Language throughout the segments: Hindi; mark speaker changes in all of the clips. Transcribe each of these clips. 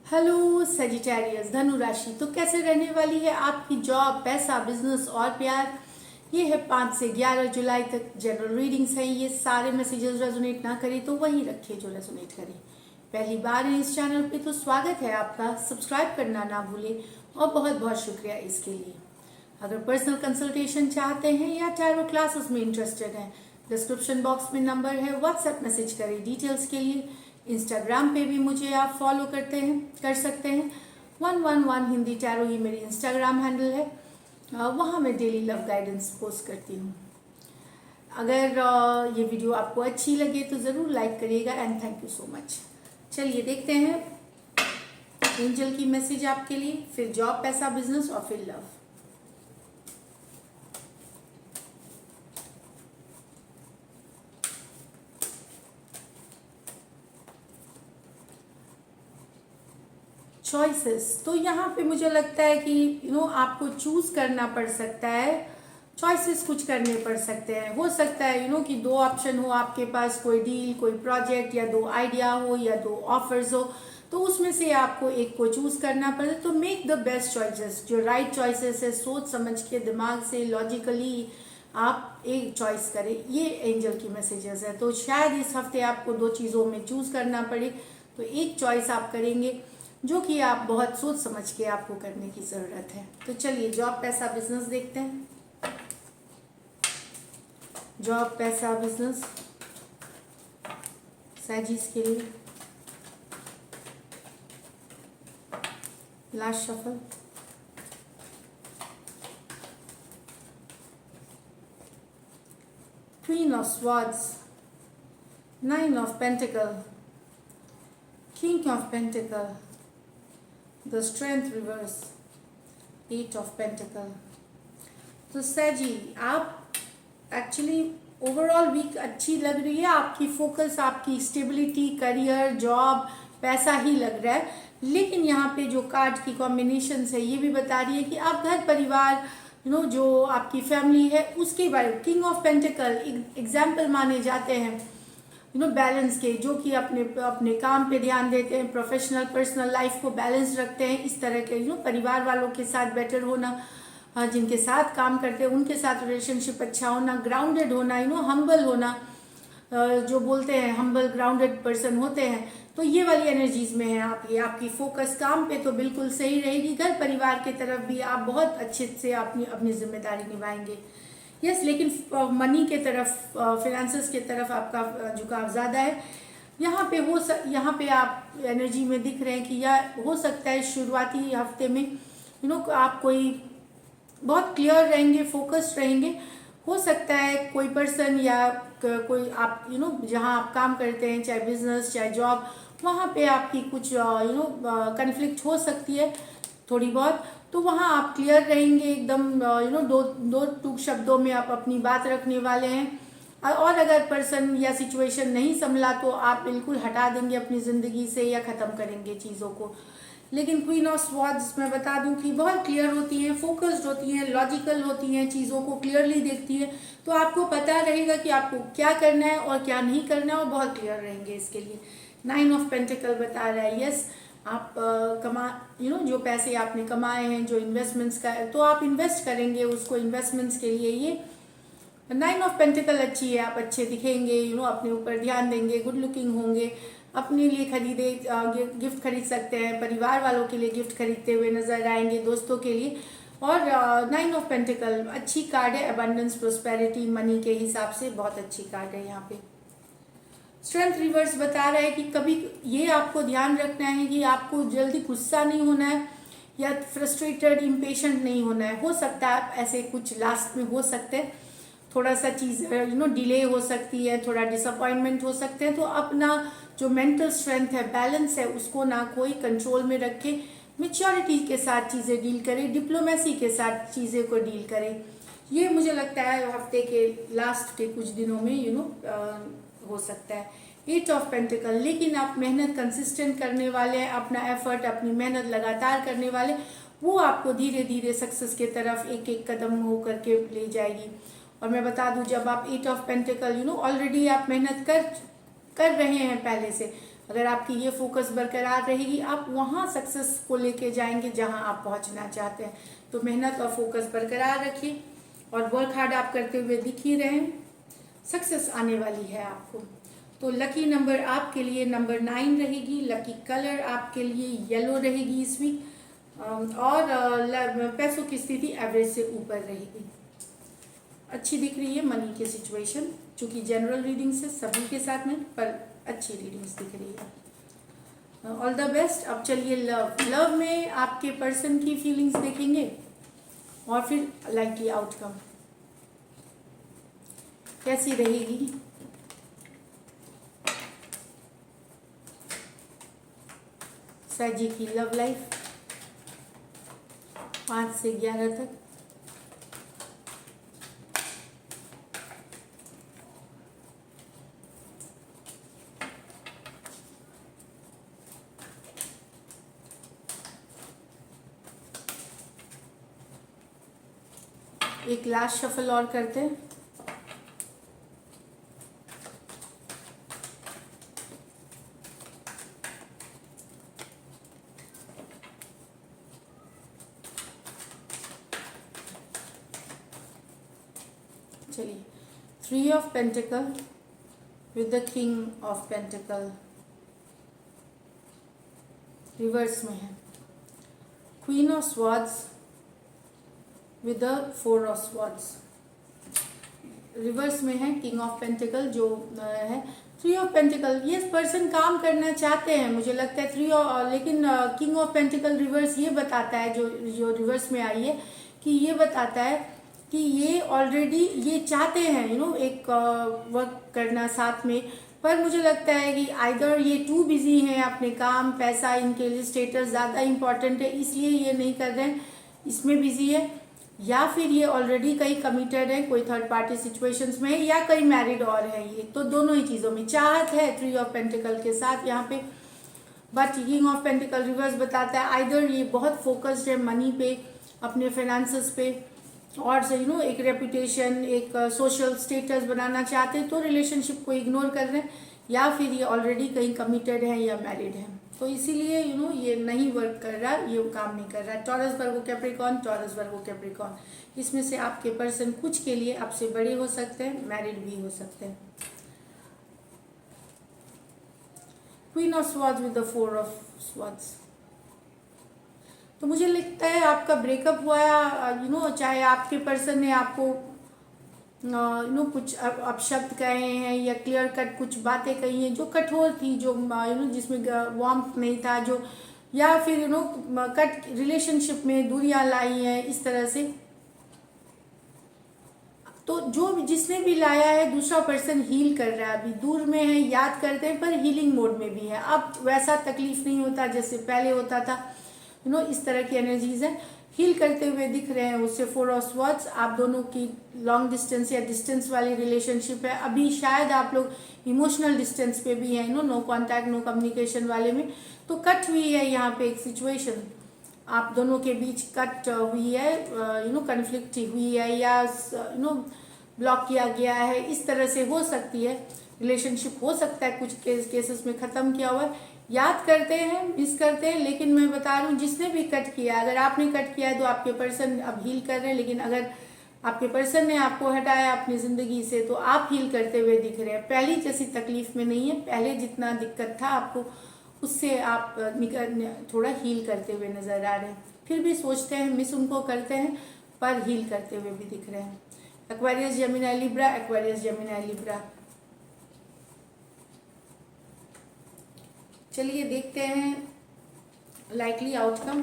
Speaker 1: हेलो सजिटेरियस धनु राशि। तो कैसे रहने वाली है आपकी जॉब, पैसा, बिजनेस और प्यार। ये है 5 से 11 जुलाई तक जनरल रीडिंग्स हैं। ये सारे मैसेजेस रेजोनेट ना करें तो वही रखे जो रेजोनेट करें। पहली बार है इस चैनल पे तो स्वागत है आपका। सब्सक्राइब करना ना भूलें और बहुत बहुत शुक्रिया इसके लिए। अगर पर्सनल कंसल्टेशन चाहते हैं या टैरो क्लासेस में इंटरेस्टेड हैं, डिस्क्रिप्शन बॉक्स में नंबर है, व्हाट्सएप मैसेज करें डिटेल्स के लिए। इंस्टाग्राम पे भी मुझे आप फॉलो कर सकते हैं। 111 हिंदी टैरो ही मेरी इंस्टाग्राम हैंडल है। वहाँ मैं डेली लव गाइडेंस पोस्ट करती हूँ। अगर ये वीडियो आपको अच्छी लगे तो ज़रूर लाइक करिएगा and thank you so much. चलिए देखते हैं एंजल की मैसेज आपके लिए, फिर जॉब, पैसा, बिजनेस और फिर लव। चॉइसेस तो यहाँ पे मुझे लगता है कि आपको चूज करना पड़ सकता है। चॉइसेस कुछ करने पड़ सकते हैं। हो सकता है कि 2 ऑप्शन हो आपके पास, कोई डील, कोई प्रोजेक्ट, या 2 आइडिया हो या 2 ऑफर्स हो, तो उसमें से आपको एक को चूज करना पड़े। तो मेक द बेस्ट चॉइसेस, जो राइट चॉइसेस है, सोच समझ के, दिमाग से, लॉजिकली आप एक चॉइस करें। ये एंजल की मैसेजेस है। तो शायद इस हफ्ते आपको 2 चीज़ों में चूज करना पड़े, तो एक चॉइस आप करेंगे जो कि आप बहुत सोच समझ के आपको करने की ज़रूरत है। तो चलिए जॉब, पैसा, बिजनेस देखते हैं। जॉब, पैसा, बिजनेस सैजिस के लिए। Last shuffle. Queen of swords, 9 of pentacle, king of pentacle, the strength reverse, 8 of pentacle. तो सैजी, आप एक्चुअली ओवरऑल वीक अच्छी लग रही है। आपकी फोकस, आपकी स्टेबिलिटी, करियर, जॉब, पैसा ही लग रहा है। लेकिन यहाँ पे जो कार्ड की कॉम्बिनेशन है ये भी बता रही है कि आप घर परिवार, जो आपकी फैमिली है उसके बारे में, किंग ऑफ पेंटिकल एग्जाम्पल माने जाते हैं बैलेंस के, जो कि अपने अपने काम पे ध्यान देते हैं, प्रोफेशनल पर्सनल लाइफ को बैलेंस रखते हैं। इस तरह के परिवार वालों के साथ बेटर होना, जिनके साथ काम करते हैं उनके साथ रिलेशनशिप अच्छा होना, ग्राउंडेड होना, हम्बल होना, जो बोलते हैं हम्बल ग्राउंडेड पर्सन होते हैं। तो ये वाली एनर्जीज में है आप। ये आपकी फोकस काम पे तो बिल्कुल सही रहेगी। घर परिवार की तरफ भी आप बहुत अच्छे से अपनी अपनी जिम्मेदारी निभाएंगे। यस, लेकिन मनी के तरफ, फिनेंसेस के तरफ आपका झुकाव ज़्यादा है। यहाँ पे यहाँ पे आप एनर्जी में दिख रहे हैं कि यह हो सकता है शुरुआती हफ्ते में आप कोई बहुत क्लियर रहेंगे, फोकस्ड रहेंगे। हो सकता है कोई पर्सन या कोई आप जहाँ आप काम करते हैं, चाहे बिजनेस चाहे जॉब, वहाँ पे आपकी कुछ कन्फ्लिक्ट हो सकती है थोड़ी बहुत। तो वहाँ आप क्लियर रहेंगे एकदम, दो टूक शब्दों में आप अपनी बात रखने वाले हैं। और अगर पर्सन या सिचुएशन नहीं संभला तो आप बिल्कुल हटा देंगे अपनी ज़िंदगी से या ख़त्म करेंगे चीज़ों को। लेकिन क्वीन ऑफ स्वॉर्ड्स मैं बता दूं कि बहुत क्लियर होती हैं, फोकस्ड होती हैं, लॉजिकल होती हैं, चीज़ों को क्लियरली देखती है। तो आपको पता रहेगा कि आपको क्या करना है और क्या नहीं करना है, और बहुत क्लियर रहेंगे इसके लिए। 9 ऑफ पेंटिकल बता रहा है यस, आप जो पैसे आपने कमाए हैं, जो इन्वेस्टमेंट्स का, तो आप इन्वेस्ट करेंगे उसको इन्वेस्टमेंट्स के लिए। ये 9 ऑफ पेंटिकल अच्छी है। आप अच्छे दिखेंगे, अपने ऊपर ध्यान देंगे, गुड लुकिंग होंगे, अपने लिए खरीदे गिफ्ट खरीद सकते हैं, परिवार वालों के लिए गिफ्ट खरीदते हुए नजर आएंगे, दोस्तों के लिए। और 9 ऑफ पेंटिकल अच्छी कार्ड है, अबंडेंस, प्रोस्पेरिटी, मनी के हिसाब से बहुत अच्छी कार्ड है। यहाँ पे स्ट्रेंथ रिवर्स बता रहा है कि कभी ये आपको ध्यान रखना है कि आपको जल्दी गुस्सा नहीं होना है या फ्रस्ट्रेटेड, इम्पेशेंट नहीं होना है। हो सकता है ऐसे कुछ लास्ट में हो सकते हैं, थोड़ा सा चीज़ डिले हो सकती है, थोड़ा डिसअपॉइंटमेंट हो सकते हैं। तो अपना जो मेंटल स्ट्रेंथ है, बैलेंस है, उसको ना कोई कंट्रोल में रखे, मेच्योरिटी के साथ चीज़ें डील करें, डिप्लोमेसी के साथ चीज़ें को डील करें। ये मुझे लगता है हफ्ते के लास्ट के कुछ दिनों में हो सकता है। 8 ऑफ पेंटिकल, लेकिन आप मेहनत कंसिस्टेंट करने वाले हैं, अपना एफर्ट, अपनी मेहनत लगातार करने वाले, वो आपको धीरे धीरे सक्सेस के तरफ एक एक कदम हो करके ले जाएगी। और मैं बता दूं, जब आप 8 ऑफ पेंटिकल ऑलरेडी आप मेहनत कर रहे हैं पहले से, अगर आपकी ये फोकस बरकरार रहेगी, आप वहाँ सक्सेस को लेके जाएंगे जहाँ आप पहुँचना चाहते हैं। तो मेहनत और फोकस बरकरार रखिए और वर्क हार्ड आप करते हुए दिख ही रहें, सक्सेस आने वाली है आपको। तो लकी नंबर आपके लिए नंबर 9 रहेगी। लकी कलर आपके लिए येलो रहेगी इस वीक। और पैसों की स्थिति एवरेज से ऊपर रहेगी। अच्छी दिख रही है मनी की सिचुएशन, चूँकि जनरल रीडिंग से सभी के साथ में, पर अच्छी रीडिंग्स दिख रही है। All the best. अब चलिए लव में आपके पर्सन की फीलिंग्स देखेंगे और फिर लाइकली आउटकम कैसी रहेगी। सैजी की लव लाइफ 5 से 11 तक। एक लास्ट शफल और करते हैं। चलिए, 3 of pentacle with the king of pentacle reverse में है। Queen of swords with the 4 of swords reverse में है। किंग ऑफ पेंटिकल जो है 3 ऑफ पेंटिकल, ये पर्सन काम करना चाहते हैं मुझे लगता है 3 लेकिन किंग ऑफ पेंटिकल रिवर्स ये बताता है, जो रिवर्स में आई है, कि ये बताता है कि ये ऑलरेडी ये चाहते हैं एक वर्क करना साथ में, पर मुझे लगता है कि आइदर ये टू बिजी हैं अपने काम, पैसा, इनके लिए स्टेटस ज़्यादा इम्पॉर्टेंट है इसलिए ये नहीं कर रहे हैं, इसमें बिजी है, या फिर ये ऑलरेडी कहीं कमिटेड है कोई थर्ड पार्टी सिचुएशंस में, या कहीं मैरिड और है। ये तो दोनों ही चीज़ों में चाहत है 3 ऑफ पेंटिकल के साथ यहाँ पे। But king of pentacle reverse बताता है आइदर ये बहुत फोकस्ड है मनी पे, अपने फाइनेंसेस पे, और से एक रेपुटेशन, एक सोशल स्टेटस बनाना चाहते हैं तो रिलेशनशिप को इग्नोर कर रहे हैं, या फिर ये ऑलरेडी कहीं कमिटेड है या मैरिड है, तो इसीलिए ये नहीं वर्क कर रहा, ये काम नहीं कर रहा। Taurus Virgo Capricorn, Taurus Virgo Capricorn, इसमें से आपके पर्सन कुछ के लिए आपसे बड़े हो सकते हैं, मैरिड भी हो सकते हैं। Queen of swords with the 4 of swords, तो मुझे लगता है आपका ब्रेकअप हुआ चाहे आपके पर्सन ने आपको कुछ अपशब्द कहे हैं या क्लियर कट कुछ बातें कही हैं जो कठोर थी, जो जिसमें वार्मथ नहीं था, जो या फिर कट रिलेशनशिप में दूरियां लाई हैं इस तरह से, तो जो जिसने भी लाया है दूसरा पर्सन हील कर रहा है, अभी दूर में है, याद करते हैं पर हीलिंग मोड में भी है। अब वैसा तकलीफ नहीं होता जैसे पहले होता था, इस तरह की एनर्जीज है, हील करते हुए दिख रहे हैं उससे 4 ऑफ स्वॉर्ड्स। आप दोनों की लॉन्ग डिस्टेंस या डिस्टेंस वाली रिलेशनशिप है, अभी शायद आप लोग इमोशनल डिस्टेंस पे भी हैं, नो कॉन्टैक्ट नो कम्युनिकेशन वाले में, तो कट हुई है यहाँ पे एक सिचुएशन, आप दोनों के बीच कट हुई है, कन्फ्लिक्ट हुई है, या ब्लॉक किया गया है, इस तरह से हो सकती है रिलेशनशिप, हो सकता है कुछ केसेस में ख़त्म किया हुआ है, याद करते हैं, मिस करते हैं, लेकिन मैं बता रही हूँ जिसने भी कट किया, अगर आपने कट किया है तो आपके पर्सन अब हील कर रहे हैं, लेकिन अगर आपके पर्सन ने आपको हटाया अपनी ज़िंदगी से तो आप हील करते हुए दिख रहे हैं, पहली जैसी तकलीफ में नहीं है, पहले जितना दिक्कत था आपको उससे आप थोड़ा हील करते हुए नज़र आ रहे हैं, फिर भी सोचते हैं, मिस उनको करते हैं, पर हील करते हुए भी दिख रहे हैं। Aquarius Gemini Libra, Aquarius Gemini Libra, चलिए देखते हैं लाइकली आउटकम।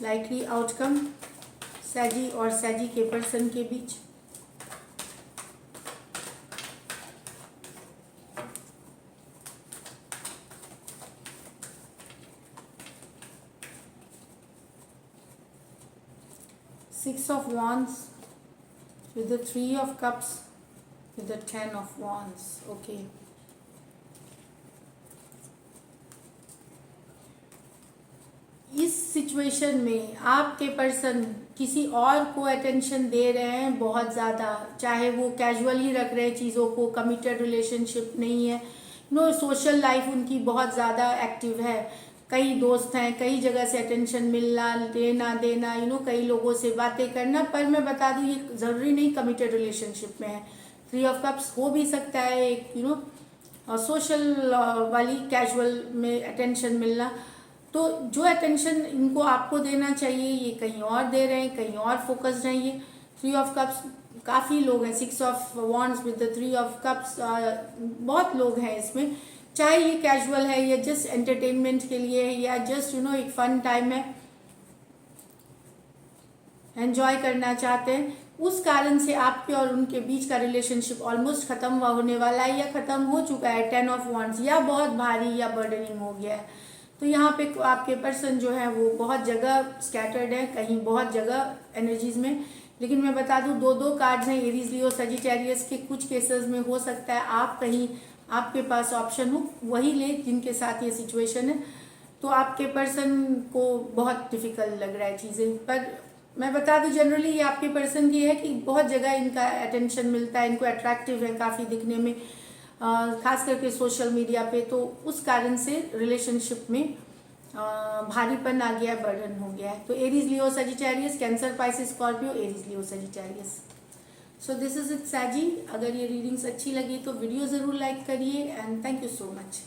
Speaker 1: लाइकली आउटकम सैजी और सैजी के पर्सन के बीच। Six of Wands with the 3 of Cups with the 10 of Wands. Okay. इस सिचुएशन में आपके पर्सन किसी और को अटेंशन दे रहे हैं बहुत ज़्यादा, चाहे वो कैजुअल ही रख रहे हैं चीज़ों को, कमिटेड रिलेशनशिप नहीं है, सोशल लाइफ उनकी बहुत ज़्यादा एक्टिव है, कई दोस्त हैं, कई जगह से अटेंशन मिलना, लेना देना, कई लोगों से बातें करना। पर मैं बता दूं ये ज़रूरी नहीं कमिटेड रिलेशनशिप में है। 3 ऑफ कप्स हो भी सकता है एक सोशल वाली कैजुअल में अटेंशन मिलना। तो जो अटेंशन इनको आपको देना चाहिए ये कहीं और दे रहे हैं, कहीं और फोकस्ड हैं। ये 3 ऑफ कप्स काफ़ी लोग हैं, 6 of wands with the 3 of cups बहुत लोग हैं इसमें, चाहे ये कैजुअल है या जस्ट एंटरटेनमेंट के लिए या जस्ट एक फन टाइम है, एंजॉय करना चाहते हैं, उस कारण से आपके और उनके बीच का रिलेशनशिप ऑलमोस्ट खत्म होने वाला है या खत्म हो चुका है। 10 ऑफ वॉन्ड्स या बहुत भारी या बर्डनिंग हो गया है। तो यहाँ पे आपके पर्सन जो है वो बहुत जगह स्कैटर्ड है, कहीं बहुत जगह एनर्जीज में। लेकिन मैं बता दूँ 2 कार्ड्स हैं एरीज लियो सजिटेरियस के। कुछ केसेस में हो सकता है आप कहीं आपके पास ऑप्शन हो वही ले जिनके साथ ये सिचुएशन है। तो आपके पर्सन को बहुत डिफिकल्ट लग रहा है चीज़ें। पर मैं बता दूं जनरली ये आपके पर्सन की है कि बहुत जगह इनका अटेंशन मिलता है, इनको अट्रैक्टिव है काफ़ी दिखने में, खास करके सोशल मीडिया पे। तो उस कारण से रिलेशनशिप में भारीपन आ गया है, बर्डन हो गया है। तो Aries Leo Sagittarius, Cancer Pisces Scorpio, Aries Leo Sagittarius. So this is it Sagi. अगर ये रीडिंग्स अच्छी लगी तो वीडियो ज़रूर लाइक करिए and thank you so much.